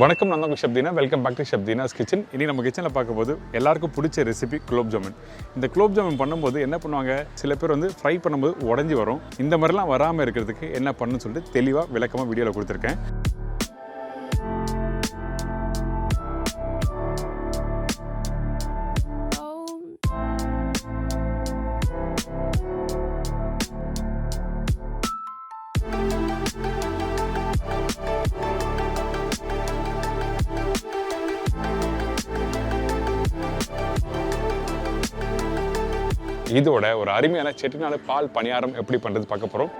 வணக்கம், நான் உங்கள் chef Deena. Welcome back to chef Deena's kitchen. இனி நம்ம கிச்சனில் பார்க்கும்போது எல்லாருக்கும் பிடிச்ச ரெசிபி குலோப் ஜாமுன். இந்த குலோப் ஜாமுன் பண்ணும்போது என்ன பண்ணுவாங்க, சில பேர் வந்து ஃப்ரை பண்ணும்போது உடஞ்சி வரும். இந்த மாதிரிலாம் வராமல் இருக்கிறதுக்கு என்ன பண்ணுன்னு சொல்லிட்டு தெளிவாக விளக்கமாக வீடியோவில் கொடுத்துருக்கேன். இதோட ஒரு அருமையான செட்டிநாடு பால் பணியாரம் எப்படி பண்ணுறது பார்க்க போகிறோம்.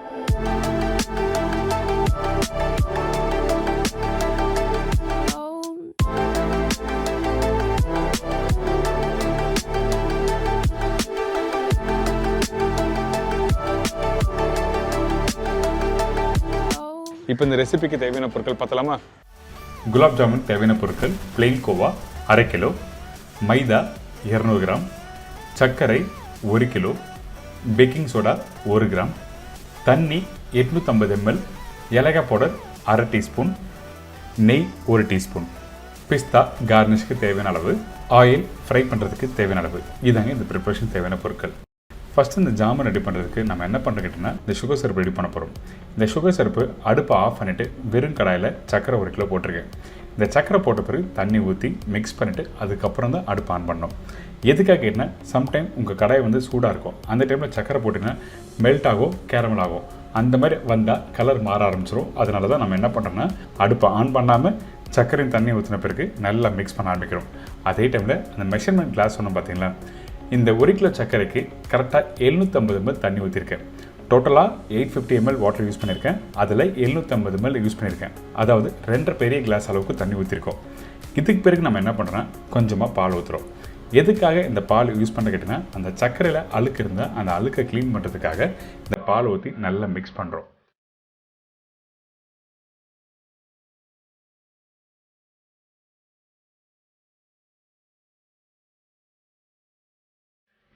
இப்போ இந்த ரெசிபிக்கு தேவையான பொருட்கள் பார்த்தலாமா? குலாப் ஜாமுன் தேவையான பொருட்கள்: பிளெயின் கோவா 1/2 கிலோ, மைதா 200 கிராம், சர்க்கரை 1 கிலோ, பேக்கிங் சோடா 1 கிராம், தண்ணி 850 ml, ஏலக்காய் பவுடர் 1/2 டீஸ்பூன், நெய் 1 டீஸ்பூன், பிஸ்தா கார்னிஷ்க்கு தேவையான அளவு, ஆயில் ஃப்ரை பண்ணுறதுக்கு தேவையான அளவு. இதாங்க இந்த ப்ரிப்பரேஷன் தேவையான பொருட்கள். ஃபஸ்ட்டு இந்த ஜாமுன் ரெடி பண்ணுறதுக்கு நம்ம என்ன பண்ணுறோன்னா, இந்த சுகர் சிரப் ரெடி பண்ண போகிறோம். இந்த சுகர் சிரப்பு அடுப்பை ஆஃப் பண்ணிவிட்டு வெறும் கடாயில் சர்க்கரை 1 கிலோ போட்டிருக்கேன். இந்த சர்க்கரை போட்ட பிறகு தண்ணி ஊற்றி மிக்ஸ் பண்ணிவிட்டு அதுக்கப்புறம் தான் அடுப்பு ஆன் பண்ணணும். எதுக்காக கேட்டால், சம்டைம் உங்கள் கடாய் வந்து சூடாக இருக்கும், அந்த டைமில் சர்க்கரை போட்டிங்கன்னா மெல்ட் ஆகும், கேரமல் ஆகும். அந்த மாதிரி வந்தால் கலர் மாற ஆரம்பிச்சிடும். அதனால தான் நம்ம என்ன பண்ணுறோன்னா, அடுப்பை ஆன் பண்ணாமல் சர்க்கரையும் தண்ணி ஊற்றின பிறகு நல்லா மிக்ஸ் பண்ண ஆரம்பிக்கிறோம். அதே டைமில் அந்த மெஷர்மெண்ட் கிளாஸ் ஒன்று பார்த்தீங்களா, இந்த 1 கிலோ சர்க்கரைக்கு கரெக்டாக 750 ml தண்ணி ஊற்றிருக்கேன். டோட்டலாக 850 ml வாட்டர் யூஸ் பண்ணியிருக்கேன். அதில் 750 ml யூஸ் பண்ணியிருக்கேன். அதாவது 2 பெரிய கிளாஸ் அளவுக்கு தண்ணி ஊற்றிருக்கோம். இதுக்கு பிறகு நம்ம என்ன பண்ணுறோன்னா, கொஞ்சமாக பால் ஊற்றுறோம். எதுக்காக இந்த பால் யூஸ் பண்ண கேட்டிங்கன்னா, அந்த சர்க்கரையில் அழுக்கு இருந்தால் அந்த அழுக்கை க்ளீன் பண்ணுறதுக்காக இந்த பால் ஊற்றி நல்லா மிக்ஸ் பண்ணுறோம்.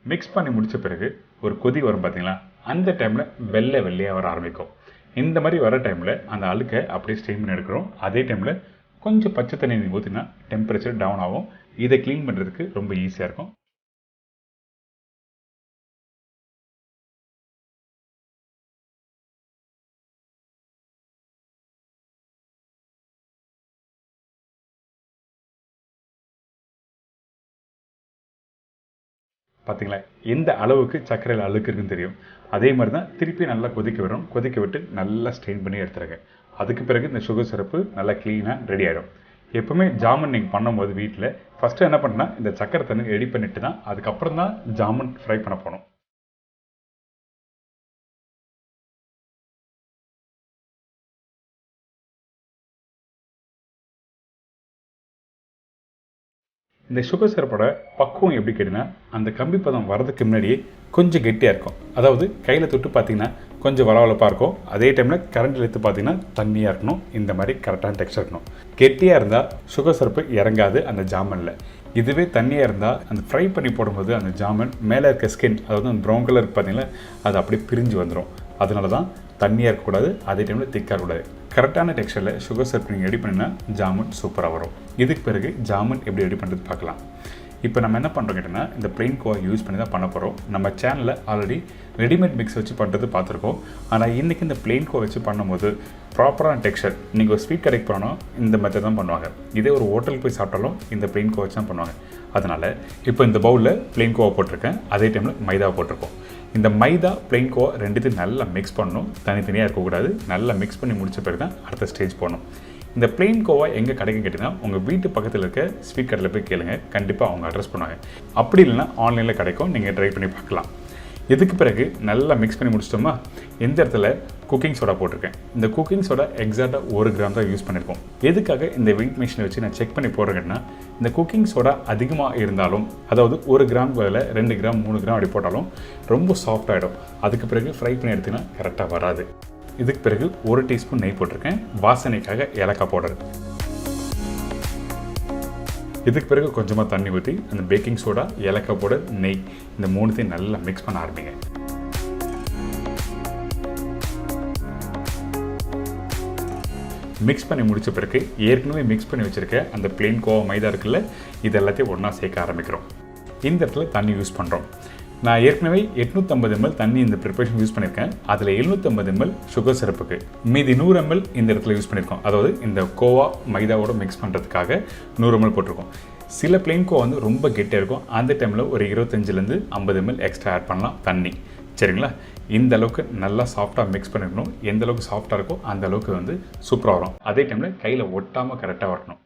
மிக்ஸ் பண்ணி முடித்த பிறகு ஒரு கொதி வரும் பார்த்தீங்களா, அந்த டைமில் வெள்ளையாக வர ஆரம்பிக்கும். இந்த மாதிரி வர டைமில் அந்த அழுக்கை அப்படியே ஸ்ட்ரெயின் பண்ணி எடுக்கிறோம். அதே டைமில் கொஞ்சம் பச்சை தண்ணி ஊற்றினா டெம்பரேச்சர் டவுன் ஆகும். இதை க்ளீன் பண்ணுறதுக்கு ரொம்ப ஈஸியாக இருக்கும். பார்த்தீங்களா, எந்த அளவுக்கு சர்க்கரையில் அழுக்கு இருக்குன்னு தெரியும். அதே மாதிரி தான் திருப்பி நல்லா கொதிக்க விடும். கொதிக்க விட்டு நல்லா ஸ்ட்ரெயின் பண்ணி எடுத்துருங்க. அதுக்கு பிறகு இந்த சுகர் சிரப்பு நல்லா க்ளீனாக ரெடி ஆகிடும். எப்பவுமே ஜாமுன் நீங்கள் பண்ணும்போது வீட்டில் ஃபஸ்ட்டு என்ன பண்ணா, இந்த சக்கரை தண்ணி ரெடி பண்ணிட்டு தான் அதுக்கப்புறம் தான் ஜாமுன் ஃப்ரை பண்ண போகணும். இந்த சுகர் சிரப்போட பக்குவம் எப்படி கேட்டிங்கன்னா, அந்த கம்பி பதம் வரதுக்கு முன்னாடியே கொஞ்சம் கெட்டியாக இருக்கும். அதாவது கையில் தொட்டு பார்த்தீங்கன்னா கொஞ்சம் வளவளப்பாக இருக்கும். அதே டைமில் கரண்டில் எடுத்து பார்த்தீங்கன்னா தண்ணியாக இருக்கணும். இந்த மாதிரி கரெக்டான டெக்ஸ்டர் இருக்கணும். கெட்டியாக இருந்தால் சுகர் சிரப்பு இறங்காது அந்த ஜாமனில். இதுவே தண்ணியாக இருந்தால் அந்த ஃப்ரை பண்ணி போடும்போது அந்த ஜாமன் மேலே இருக்க ஸ்கின், அதாவது அந்த ப்ரௌன் கலர் பார்த்தீங்கன்னா அது அப்படியே பிரிஞ்சு வந்துடும். அதனால தான் தண்ணியாக இருக்கக்கூடாது, அதே டைமில் திக்காக இருக்கக்கூடாது. கரெக்டான டெக்ஸ்டரில் சுகர் சிரப் நீங்கள் ரெடி பண்ணினா ஜாமுன் சூப்பராக வரும். இதுக்கு பிறகு ஜாமுன் எப்படி ரெடி பண்ணுறது பார்க்கலாம். இப்போ நம்ம என்ன பண்ணுறோம் கேட்டிங்கன்னா, இந்த பிளெயின் கோவா யூஸ் பண்ணி தான் பண்ண போகிறோம். நம்ம சேனலில் ஆல்ரெடி ரெடிமேட் மிக்ஸ் வச்சு பண்ணுறது பார்த்துருக்கோம். ஆனால் இன்றைக்கி இந்த பிளெயின் கோவா வச்சு பண்ணும்போது ப்ராப்பரான டெக்ஸ்டர், நீங்கள் ஒரு ஸ்வீட் கடைக்கு போனோம் இந்த மெத்தட் தான் பண்ணுவாங்க. இதே ஒரு ஹோட்டலுக்கு போய் சாப்பிட்டாலும் இந்த பிளெயின் கோவா வச்சு தான் பண்ணுவாங்க. அதனால் இப்போ இந்த பவுலில் பிளெயின் கோவா போட்டிருக்கேன். அதே டைமில் மைதா போட்டிருக்கோம். இந்த மைதா பிளெயின் கோவா ரெண்டுத்தையும் நல்லா மிக்ஸ் பண்ணணும். தனித்தனியாக இருக்கக்கூடாது. நல்லா மிக்ஸ் பண்ணி முடித்த பிறகு தான் அடுத்த ஸ்டேஜ் போகணும். இந்த பிளெயின் கோவா எங்கே கிடைக்கும் கேட்டிங்கன்னா, உங்கள் வீட்டு பக்கத்தில் இருக்க ஸ்வீட் கடையில் போய் கேளுங்க, கண்டிப்பாக அவங்க அட்ரஸ் பண்ணுவாங்க. அப்படி இல்லைன்னா ஆன்லைனில் கிடைக்கும், நீங்கள் ட்ரை பண்ணி பார்க்கலாம். இதுக்கு பிறகு நல்லா மிக்ஸ் பண்ணி முடிச்சிட்டோமா, இந்த இடத்துல குக்கிங் சோடா போட்டிருக்கேன். இந்த குக்கிங் சோடா எக்ஸாக்டாக 1 கிராம் தான் யூஸ் பண்ணியிருக்கோம். எதுக்காக இந்த வெயிட் மிஷினை வச்சு நான் செக் பண்ணி போடுறேன்னா, இந்த குக்கிங் சோடா அதிகமாக இருந்தாலும், அதாவது 1 கிராம் பதில் 2 கிராம் 3 கிராம் அப்படி போட்டாலும் ரொம்ப சாஃப்ட் ஆகிடும். அதுக்கு பிறகு ஃப்ரை பண்ணி எடுத்திங்கன்னா கரெக்டாக வராது. இதுக்கு பிறகு 1 டீஸ்பூன் நெய் போட்டிருக்கேன், வாசனைக்காக ஏலக்காய் பவுடர். இதுக்கு பிறகு கொஞ்சமாக தண்ணி ஊற்றி அந்த பேக்கிங் சோடா, ஏலக்காய் பவுடர், நெய் இந்த 3த்தையும் நல்லா மிக்ஸ் பண்ண ஆரம்பிங்க. மிக்ஸ் பண்ணி முடித்த பிறகு ஏற்கனவே மிக்ஸ் பண்ணி வச்சுருக்க அந்த பிளெயின் கோவா மைதா இருக்குல்ல, இது எல்லாத்தையும் ஒன்றா சேர்க்க ஆரம்பிக்கிறோம். இந்த இடத்துல தண்ணி யூஸ் பண்ணுறோம். நான் ஏற்கனவே 850 ml தண்ணி இந்த ப்ரிப்பரேஷன் யூஸ் பண்ணியிருக்கேன். அதில் 750 ml சுகர் சிரப்புக்கு, மீதி 100 ml இந்த இடத்துல யூஸ் பண்ணியிருக்கோம். அதாவது இந்த கோவா மைதாவோட மிக்ஸ் பண்ணுறதுக்காக 100 ml போட்டிருக்கோம். சில பிளெயின் கோவா வந்து ரொம்ப கெட்டியாக இருக்கும். அந்த டைமில் ஒரு 25லேருந்து 50 ml எக்ஸ்ட்ரா ஆட் பண்ணலாம் தண்ணி. சரிங்களா? இந்த அளவுக்கு நல்லா சாஃப்டாக மிக்ஸ் பண்ணிக்கணும். எந்த அளவுக்கு சாஃப்டாக இருக்கோ அந்த அளவுக்கு வந்து சூப்பராக வரும். அதே டைமில் கையில் ஒட்டாமல் கரெக்டாக வரணும்.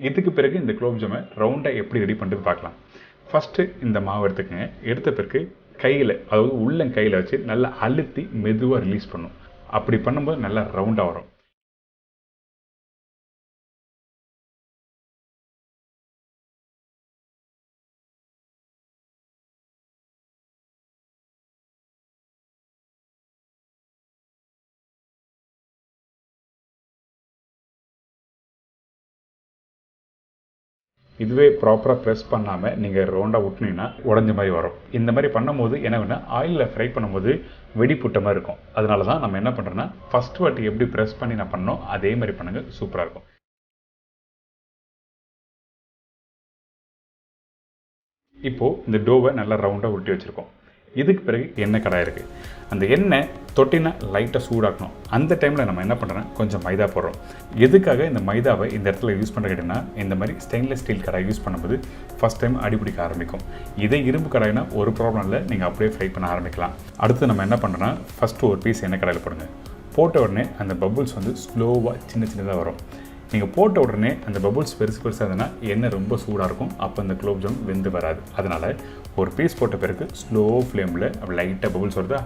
இதுக்கு பிறகு இந்த குலோப் ஜாமை ரவுண்டாக எப்படி ரெடி பண்ணுறது பார்க்கலாம். ஃபஸ்ட்டு இந்த மாவு எடுத்துக்கங்க. எடுத்த பிறகு கையில், அதாவது உள்ளங்கையில் வச்சு நல்லா அழுத்தி மெதுவாக ரிலீஸ் பண்ணும். அப்படி பண்ணும்போது நல்லா ரவுண்டாக வரும். இதுவே ப்ராப்பராக ப்ரெஸ் பண்ணாமல் நீங்கள் ரவுண்டாக விட்டுனீங்கன்னா உடஞ்ச மாதிரி வரும். இந்த மாதிரி பண்ணும்போது என்ன வேணால் ஆயிலில் ஃப்ரை பண்ணும்போது வெடிப்புட்ட மாதிரி இருக்கும். அதனால தான் நம்ம என்ன பண்ணுறோன்னா, ஃபஸ்ட் வாட்டி எப்படி ப்ரெஸ் பண்ணி நான் பண்ணோம் அதே மாதிரி பண்ணுங்கள், சூப்பராக இருக்கும். இப்போது இந்த டோவை நல்லா ரவுண்டாக உருட்டி வச்சுருக்கோம். இதுக்கு பிறகு எண்ணெய் கடாய் இருக்குது. அந்த எண்ணெய் தொட்டினா லைட்டாக சூடாக்கணும். அந்த டைமில் நம்ம என்ன பண்ணுறோன்னா கொஞ்சம் மைதா போடுறோம். எதுக்காக இந்த மைதாவை இந்த இடத்துல யூஸ் பண்ணுற கேட்டிங்கன்னா, இந்த மாதிரி ஸ்டெயின்லெஸ் ஸ்டீல் கடாய் யூஸ் பண்ணும்போது ஃபஸ்ட் டைம் அடிபிடிக்க ஆரம்பிக்கும். இதே இரும்பு கடாய்னா ஒரு ப்ராப்ளம் இல்லை, நீங்கள் அப்படியே ஃப்ரை பண்ண ஆரம்பிக்கலாம். அடுத்து நம்ம என்ன பண்ணுறோன்னா, ஃபஸ்ட்டு ஒரு பீஸ் எண்ணெய் கடாயில் போடுங்க. போட்ட உடனே அந்த பபுள்ஸ் வந்து ஸ்லோவாக சின்னதாக வரும். நீங்கள் போட்ட உடனே அந்த பபுள்ஸ் பெருசாக இருந்ததுன்னா எண்ணெய் ரொம்ப சூடாக இருக்கும். அப்போ அந்த குலோப் ஜாம் வெந்து வராது. அதனால் ஒரு பீஸ் போட்ட பிறகு ஸ்லோ ஃப்ளேமில் லைட்டாக பபுள்ஸ் வருதா,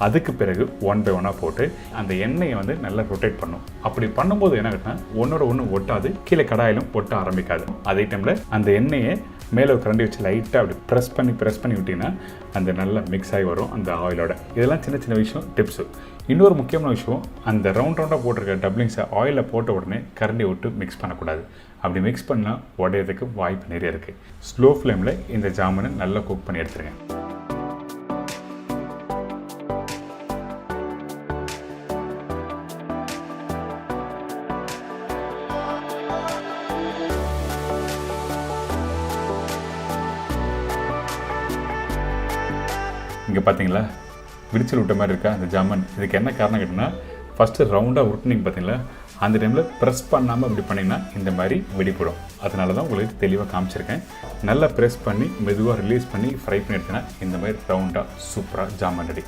அதுக்கு பிறகு 1 by 1 போட்டு அந்த எண்ணெயை வந்து நல்லா ரொட்டேட் பண்ணும். அப்படி பண்ணும்போது என்ன கேட்டால் ஒன்றோட ஒன்று ஒட்டாது, கீழே கடாயிலும் ஒட்ட ஆரம்பிக்காது. அதே டைமில் அந்த எண்ணெயை மேலே ஒரு கரண்டி வச்சு லைட்டாக அப்படி ப்ரெஸ் பண்ணி விட்டிங்கன்னா அந்த நல்லா மிக்ஸ் ஆகி வரும் அந்த ஆயிலோட. இதெல்லாம் சின்ன விஷயம், டிப்ஸு. இன்னொரு முக்கியமான விஷயம், அந்த ரவுண்டாக போட்டிருக்க டப்ளிங்ஸை ஆயிலில் போட்ட உடனே கரண்டி விட்டு மிக்ஸ் பண்ணக்கூடாது. அப்படி மிக்ஸ் பண்ணால் உடையிறதுக்கு வாய்ப்பு நிறைய இருக்குது. ஸ்லோ ஃப்ளேமில் இந்த ஜாமுனை நல்லா குக் பண்ணி எடுத்துருங்க. இங்கே பார்த்தீங்களா, விரிச்சல் விட்ட மாதிரி இருக்கா அந்த ஜாமன். இதுக்கு என்ன காரணம் கேட்டிங்கன்னா, ஃபஸ்ட்டு ரவுண்டாக உருட்டுனீங்க பார்த்தீங்களா, அந்த டைமில் ப்ரெஸ் பண்ணாமல் இப்படி பண்ணிங்கன்னா இந்த மாதிரி வெடிப்படும். அதனால தான் உங்களுக்கு தெளிவாக காமிச்சிருக்கேன். நல்லா ப்ரெஸ் பண்ணி மெதுவாக ரிலீஸ் பண்ணி ஃப்ரை பண்ணி எடுத்தீங்கன்னா இந்த மாதிரி ரவுண்டாக சூப்பராக ஜாமன் ரெடி.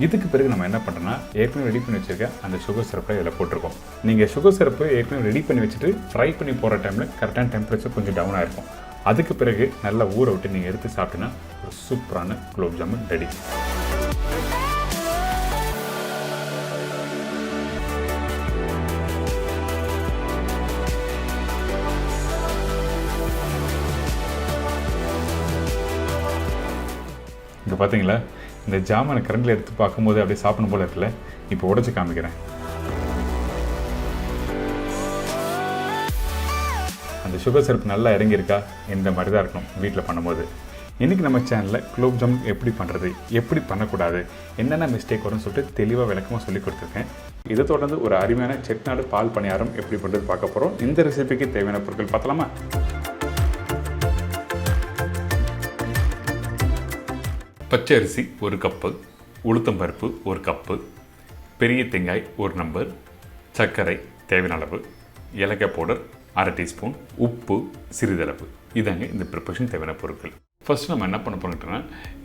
இதுக்கு பிறகு நம்ம என்ன பண்ணுறோன்னா, ஏற்கனவே ரெடி பண்ணி வச்சுருக்க அந்த சுகர் சிரப்பை இதில் போட்டிருக்கோம். நீங்கள் சுகர் சிரப்பு ஏற்கனவே ரெடி பண்ணி வச்சுட்டு ஃப்ரை பண்ணி போகிற டைமில் கரெக்டான டெம்பரேச்சர் கொஞ்சம் டவுனாக இருக்கும். அதுக்கு பிறகு நல்லா ஊற விட்டு நீங்கள் எடுத்து சாப்பிட்டீங்கன்னா ஒரு சூப்பரான குலோப் ஜாமுன் ரெடி. இப்போ பார்த்தீங்களா, இந்த ஜாமனை கரண்டில் எடுத்து பார்க்கும்போது அப்படியே சாப்பிடும் போல இருக்குல்ல. இப்போ உடைச்சு காமிக்கிறேன். அந்த சுகர் சிரப் நல்லா இறங்கியிருக்கா, இந்த மாதிரி தான் இருக்கணும் வீட்டில் பண்ணும்போது. இன்றைக்கி நம்ம சேனலில் குலோப் ஜாமுன் எப்படி பண்ணுறது, எப்படி பண்ணக்கூடாது, என்னென்ன மிஸ்டேக் வரும்னு சொல்லிட்டு தெளிவாக விளக்கமாக சொல்லி கொடுத்துருக்கேன். இதை தொடர்ந்து ஒரு அருமையான செட்டிநாடு பால் பணியாரம் எப்படி பண்ணுறது பார்க்க போகிறோம். இந்த ரெசிபிக்கு தேவையான பொருட்கள் பார்த்தலாமா? பச்சை அரிசி 1 கப்பு, உளுத்தம்பருப்பு 1 கப்பு, பெரிய தேங்காய் 1 நம்பர், சர்க்கரை தேவையான அளவு, ஏலக்காய் பவுடர் 1/2 டீஸ்பூன், உப்பு சிறிதளவு. இதாங்க இந்த ப்ரிப்பரேஷன் தேவையான பொருட்கள். ஃபஸ்ட்டு நம்ம என்ன பண்ண போகிறோம்னா,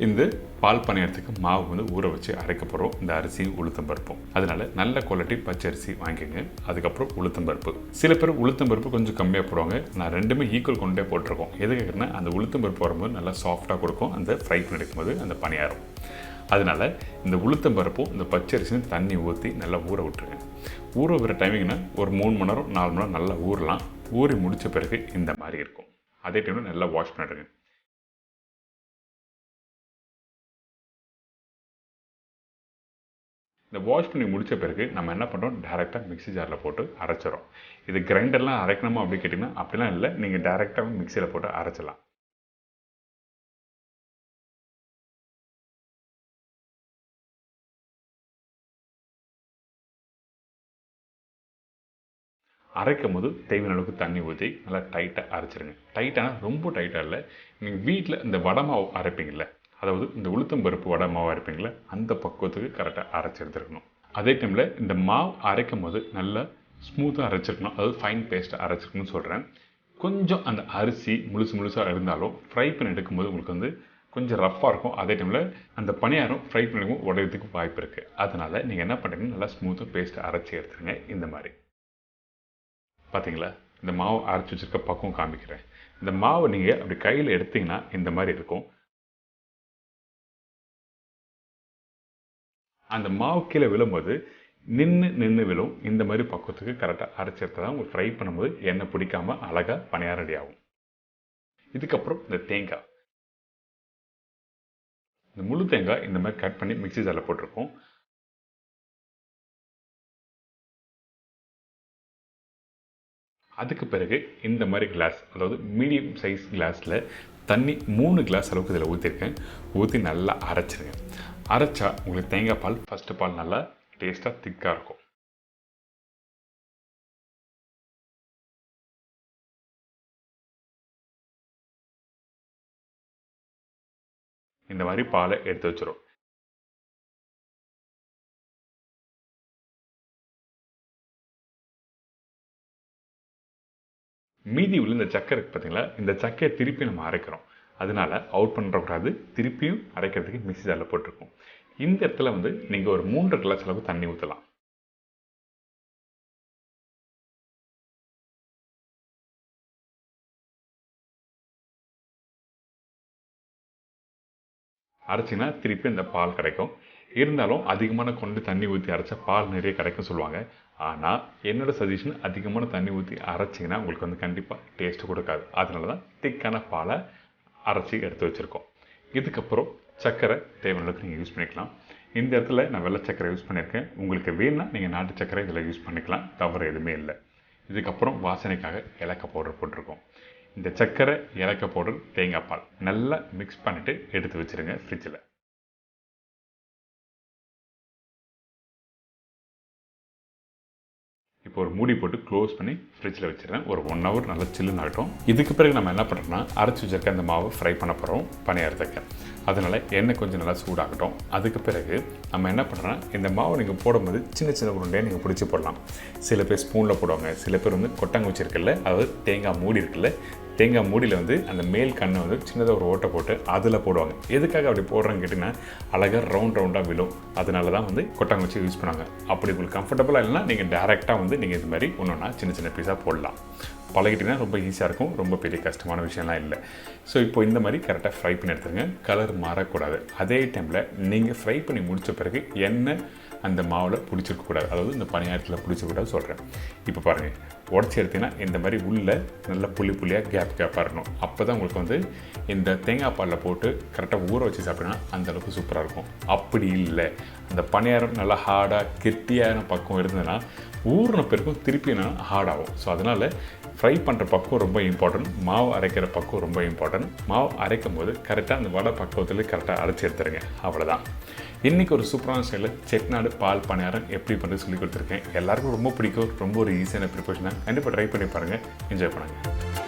இந்த பால் பணியாரத்துக்கு மாவு வந்து ஊற வச்சு அரைக்க போகிறோம். இந்த அரிசி உளுத்தம்பருப்பும், அதனால் நல்ல குவாலிட்டி பச்சை அரிசி வாங்கிக்கோங்க. அதுக்கப்புறம் உளுத்தம்பருப்பு. சில பேர் உளுத்தம்பருப்பு கொஞ்சம் கம்மியாக போடுவாங்க. நான் ரெண்டுமே ஈக்குவல் கொண்டே போட்டிருக்கோம். எது கேட்குறேன்னா, அந்த உளுத்தம்பருப்பு வரும்போது நல்லா சாஃப்டாக கொடுக்கும் அந்த ஃப்ரை பண்ணி எடுக்கும்போது அந்த பணியாரம். அதனால் இந்த உளுத்தம்பருப்பும் இந்த பச்சரிசியும் தண்ணி ஊற்றி நல்லா ஊற விட்டுருங்க. ஊற விடுற டைமிங்னா ஒரு 3 மணி நேரம் 4 மணி நேரம் நல்லா ஊறலாம். ஊறி முடித்த பிறகு இந்த மாதிரி இருக்கும். அதே டைமில் நல்லா வாஷ் பண்ணிடுங்க. இந்த வாஷ் பண்ணி முடித்த பிறகு நம்ம என்ன பண்ணுறோம், டேரெக்டாக மிக்ஸி ஜாரில் போட்டு அரைச்சிடும். இது கிரைண்டர்லாம் அரைக்கணுமா அப்படி கேட்டிங்கன்னா அப்படிலாம் இல்லை. நீங்கள் டேரெக்டாக மிக்சியில் போட்டு அரைச்சிடலாம். அரைக்கும் போது தேவையான அளவுக்கு தண்ணி ஊற்றி நல்லா டைட்டாக அரைச்சிருங்க. டைட்டானா ரொம்ப டைட்டாக இல்லை, நீங்கள் வீட்டில் இந்த வடை மாவு அரைப்பீங்கள்ல, அதாவது இந்த உளுத்தம் பருப்பு வடை மாவு அரைப்பீங்களே அந்த பக்குவத்துக்கு கரெக்டாக அரைச்சி எடுத்துருக்கணும். அதே டைமில் இந்த மாவு அரைக்கும் போது நல்லா ஸ்மூத்தாக அரைச்சிருக்கணும், அதாவது ஃபைன் பேஸ்ட்டாக அரைச்சிருக்கணும்னு சொல்கிறேன். கொஞ்சம் அந்த அரிசி முழுசாக இருந்தாலும் ஃப்ரை பண்ணி எடுக்கும்போது உங்களுக்கு வந்து கொஞ்சம் ரஃப்பாக இருக்கும். அதே டைமில் அந்த பணியாரம் ஃப்ரை பண்ணிக்கும் உடையறதுக்கு வாய்ப்பு இருக்குது. அதனால் நீங்கள் என்ன பண்ணுறீங்க, நல்லா ஸ்மூத்தாக பேஸ்ட்டை அரைச்சி எடுத்துருங்க. இந்த மாதிரி பார்த்தீங்களா, இந்த மாவு அரைச்சி வச்சுருக்க பக்கம் காமிக்கிறேன். இந்த மாவை நீங்கள் அப்படி கையில் எடுத்திங்கன்னா இந்த மாதிரி இருக்கும். அந்த மாவு கீழே விழும்போது நின்று விழும். இந்த மாதிரி பக்குவத்துக்கு கரெக்டாக அரைச்சி எடுத்தால் தான் உங்களுக்கு ஃப்ரை பண்ணும்போது எண்ணெய் பிடிக்காமல் அழகாக பணியாரம் ரெடி ஆகும். இதுக்கப்புறம் இந்த தேங்காய், இந்த முழு தேங்காய் இந்த மாதிரி கட் பண்ணி மிக்ஸி ஜாரில் போட்டிருக்கோம். அதுக்கு பிறகு இந்த மாதிரி கிளாஸ், அதாவது மீடியம் சைஸ் கிளாஸில் தண்ணி 3 கிளாஸ் அளவுக்கு இதில் ஊற்றிருக்கேன். ஊற்றி நல்லா அரைச்சிருங்க. அரைச்சா உங்களுக்கு தேங்காய் பால் ஃபஸ்ட்டு பால் நல்லா டேஸ்ட்டாக திக்காக இருக்கும். இந்த மாதிரி பாலை எடுத்து வச்சிரும். மீதி உள்ள இந்த சக்கரை பார்த்தீங்களா, இந்த சக்கையை திருப்பி நம்ம அரைக்கிறோம். அதனால அவுட் பண்ணுறக்கூடாது, திருப்பியும் அரைக்கிறதுக்கு மிக்ஸி ஜாரில் போட்டிருக்கோம். இந்த இடத்துல வந்து நீங்கள் ஒரு 3 கிளாஸ் அளவுக்கு தண்ணி ஊற்றலாம். அரைச்சிங்கன்னா திருப்பி இந்த பால் கிடைக்கும். இருந்தாலும் அதிகமான கொண்டு தண்ணி ஊற்றி அரைச்சா பால் நிறைய கிடைக்கும் சொல்லுவாங்க. ஆனால் என்னோட சஜஷன், அதிகமான தண்ணி ஊற்றி அரைச்சிங்கன்னா உங்களுக்கு வந்து கண்டிப்பாக டேஸ்ட்டு கொடுக்காது. அதனால தான் திக்கான பாலை அரைச்சி எடுத்து வச்சுருக்கோம். இதுக்கப்புறம் சர்க்கரை தேவையான அளவுக்கு நீங்கள் யூஸ் பண்ணிக்கலாம். இந்த இடத்துல நான் வெள்ளை சர்க்கரை யூஸ் பண்ணியிருக்கேன். உங்களுக்கு வேணும்னா நீங்கள் நாட்டு சர்க்கரை இதில் யூஸ் பண்ணிக்கலாம், தவறு எதுவுமே இல்லை. இதுக்கப்புறம் வாசனைக்காக ஏலக்காய் பவுடர் போட்டிருக்கோம். இந்த சர்க்கரை, ஏலக்காய் பவுடர், தேங்காய் பால் நல்லா மிக்ஸ் பண்ணிவிட்டு எடுத்து வச்சுருங்க ஃப்ரிட்ஜில். இப்போ ஒரு மூடி போட்டு க்ளோஸ் பண்ணி ஃப்ரிட்ஜில் வச்சுருக்கேன். ஒரு 1 hour நல்லா சில்லுன்னு ஆகட்டும். இதுக்கு பிறகு நம்ம என்ன பண்ணுறோம்னா, அரைச்சி வச்சிருக்க அந்த மாவை ஃப்ரை பண்ண போகிறோம் பணியாரத்துக்கு. அதனால் எண்ணெய் கொஞ்சம் நல்லா சூடாகட்டும். அதுக்கு பிறகு நம்ம என்ன பண்ணுறோன்னா, இந்த மாவை நீங்கள் போடும்போது சின்ன உருண்டையாக நீங்கள் பிடிச்சி போடலாம். சில பேர் ஸ்பூனில் போடுவாங்க, சில பேர் வந்து கொட்டாங்குச்சி இருக்குல்ல, அதாவது தேங்காய் மூடி இருக்குல்ல, தேங்காய் மூடியில் வந்து அந்த மேல் கண்ணை வந்து சின்னதாக ஒரு ஓட்டை போட்டு அதில் போடுவாங்க. எதுக்காக அப்படி போடுறான்னு கேட்டிங்கன்னா, அழகாக ரவுண்டாக விழும். அதனால தான் வந்து கொட்டாங்குச்சி யூஸ் பண்ணுவாங்க. அப்படி உங்களுக்கு கம்ஃபர்டபுளாக இல்லைன்னா நீங்கள் டேரெக்டாக வந்து நீங்கள் இது மாதிரி ஒன்றுனா சின்ன பீஸாக போடலாம். பழகிட்டிங்கன்னா ரொம்ப ஈஸியாக இருக்கும், ரொம்ப பெரிய கஷ்டமான விஷயம்லாம் இல்லை. ஸோ இப்போ இந்த மாதிரி கரெக்டாக ஃப்ரை பண்ணி எடுத்துருங்க. கலர் மாறக்கூடாது. அதே டைமில் நீங்கள் ஃப்ரை பண்ணி முடித்த பிறகு எண்ணெய் அந்த மாவில் பிடிச்சிருக்கக்கூடாது, அதாவது இந்த பணியாரத்தில் பிடிச்சிருக்கூடாது சொல்கிறேன். இப்போ பாருங்கள், உடச்சி எடுத்திங்கன்னா இந்த மாதிரி உள்ளே நல்லா புள்ளியாக கேப்பாக இருக்கணும். அப்போ தான் உங்களுக்கு வந்து இந்த தேங்காய் பாலில் போட்டு கரெக்டாக ஊற வச்சு சாப்பிட்டீங்கன்னா அந்தளவுக்கு சூப்பராக இருக்கும். அப்படி இல்லை, அந்த பணியாரம் நல்லா ஹார்டாக கெட்டியான பக்கம் இருந்ததுன்னா ஊறின பிறகும் திருப்பி நான் ஹார்டாகும். ஸோ அதனால் ஃப்ரை பண்ணுற பக்கம் ரொம்ப இம்பார்ட்டன்ட், மாவு அரைக்கிற பக்கம் ரொம்ப இம்பார்ட்டன்ட். மாவு அரைக்கும் போது கரெக்டாக அந்த வடை பக்குவத்தில் கரெக்டாக அரைச்சி எடுத்துருங்க. அவ்வளோதான். இன்றைக்கி ஒரு சூப்பரான ஸ்டைலில் செட்டிநாடு பால் பணியாரம் எப்படி பண்ணுறது சொல்லி கொடுத்துருக்கேன். எல்லாருக்கும் ரொம்ப பிடிக்கும், ரொம்ப ஒரு ஈஸியான ப்ரிப்பரேஷன் தான். கண்டிப்பாக ட்ரை பண்ணி பாருங்கள், என்ஜாய் பண்ணுங்கள்.